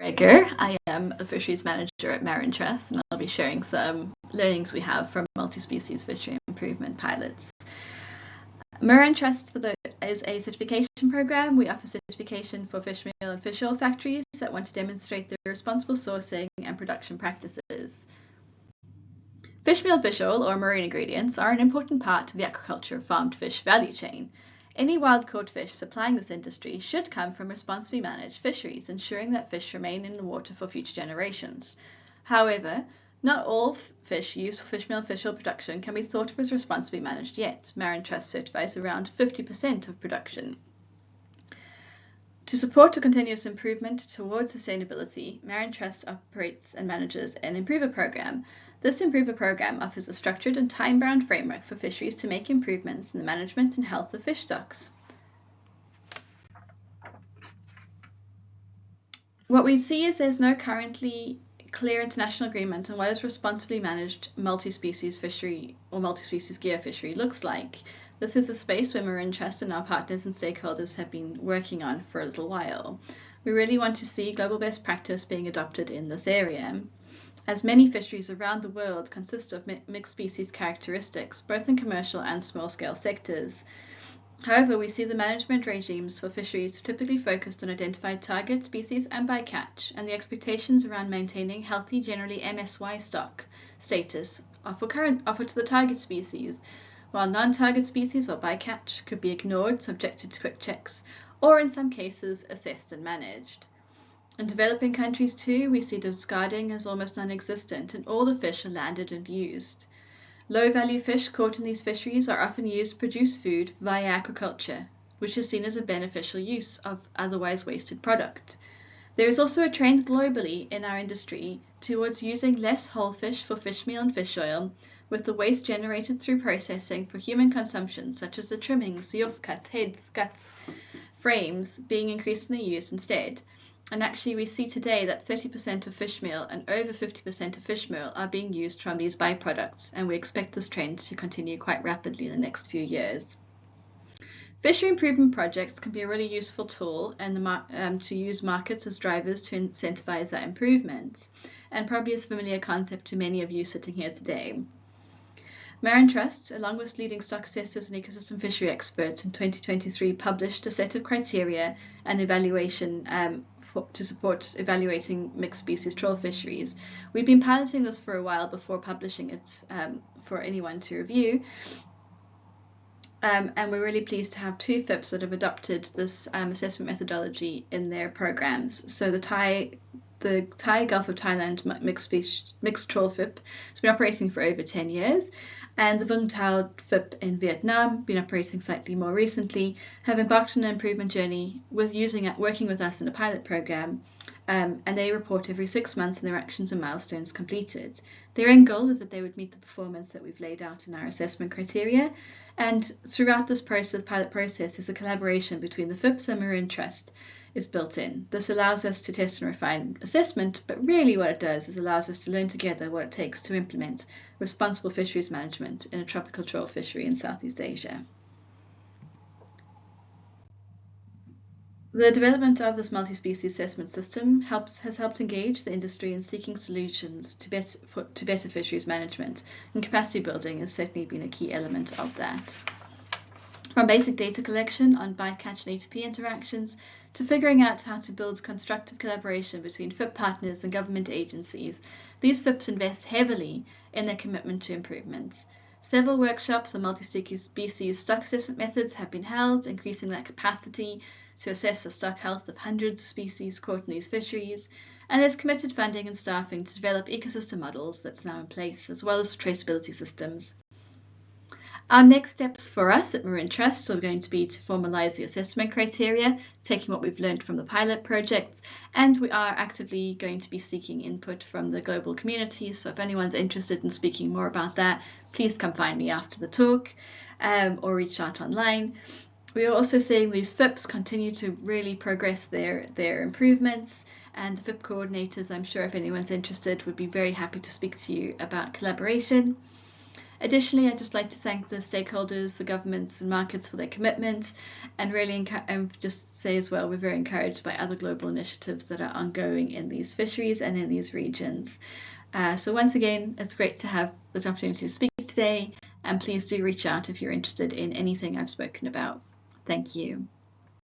McGregor. I am a fisheries manager at MarinTrust, and I'll be sharing some learnings we have from multi-species fishery improvement pilots. MarinTrust is a certification program. We offer certification for fish meal and fish oil factories that want to demonstrate their responsible sourcing and production practices. Fish meal and fish oil, or marine ingredients, are an important part of the aquaculture farmed fish value chain. Any wild-caught fish supplying this industry should come from responsibly managed fisheries, ensuring that fish remain in the water for future generations. However, not all fish used for fish meal and fish oil production can be thought of as responsibly managed yet. MarinTrust certifies around 50% of production. To support a continuous improvement towards sustainability, MarinTrust operates and manages an Improver program. This Improver program offers a structured and time-bound framework for fisheries to make improvements in the management and health of fish stocks. What we see is there's no currently clear international agreement on what a responsibly managed multi-species fishery or multi-species gear fishery looks like. This is a space where MarinTrust and our partners and stakeholders have been working on for a little while. We really want to see global best practice being adopted in this area, as many fisheries around the world consist of mixed species characteristics, both in commercial and small-scale sectors. However, we see the management regimes for fisheries typically focused on identified target species and bycatch, and the expectations around maintaining healthy, generally MSY stock status offer to the target species, while non-target species or bycatch could be ignored, subjected to quick checks, or in some cases assessed and managed. In developing countries too, we see discarding as almost non-existent, and all the fish are landed and used. Low-value fish caught in these fisheries are often used to produce food via aquaculture, which is seen as a beneficial use of otherwise wasted product. There is also a trend globally in our industry towards using less whole fish for fish meal and fish oil, with the waste generated through processing for human consumption, such as the trimmings, the offcuts, heads, guts, frames, being increasingly used instead. And actually we see today that 30% of fish meal and over 50% of fish meal are being used from these byproducts, and we expect this trend to continue quite rapidly in the next few years. Fishery improvement projects can be a really useful tool and to use markets as drivers to incentivize that improvement, and probably a familiar concept to many of you sitting here today. MarinTrust, along with leading stock assessors and ecosystem fishery experts in 2023, published a set of criteria and evaluation to support evaluating mixed species trawl fisheries. We've been piloting this for a while before publishing it for anyone to review. And we're really pleased to have two FIPs that have adopted this assessment methodology in their programs. So the Thai Gulf of Thailand mixed trawl FIP has been operating for over 10 years, and the Vung Tau FIP in Vietnam, been operating slightly more recently, have embarked on an improvement journey working with us in a pilot program, and they report every 6 months on their actions and milestones completed. Their end goal is that they would meet the performance that we've laid out in our assessment criteria, and throughout this pilot process is a collaboration between the FIPs and MarinTrust is built in. This allows us to test and refine assessment, but really what it does is allows us to learn together what it takes to implement responsible fisheries management in a tropical trawl fishery in Southeast Asia. The development of this multi-species assessment system has helped engage the industry in seeking solutions to better fisheries management, and capacity building has certainly been a key element of that. From basic data collection on bycatch and ATP interactions to figuring out how to build constructive collaboration between FIP partners and government agencies, these FIPs invest heavily in their commitment to improvements. Several workshops on multi-species stock assessment methods have been held, increasing that capacity to assess the stock health of hundreds of species caught in these fisheries, and there's committed funding and staffing to develop ecosystem models that's now in place, as well as traceability systems. Our next steps for us at MarinTrust are going to be to formalise the assessment criteria, taking what we've learned from the pilot project, and we are actively going to be seeking input from the global community. So if anyone's interested in speaking more about that, please come find me after the talk or reach out online. We are also seeing these FIPs continue to really progress their improvements, and the FIP coordinators, I'm sure if anyone's interested, would be very happy to speak to you about collaboration. Additionally, I'd just like to thank the stakeholders, the governments and markets for their commitment, and really just say as well, we're very encouraged by other global initiatives that are ongoing in these fisheries and in these regions. So once again, it's great to have the opportunity to speak today, and please do reach out if you're interested in anything I've spoken about. Thank you.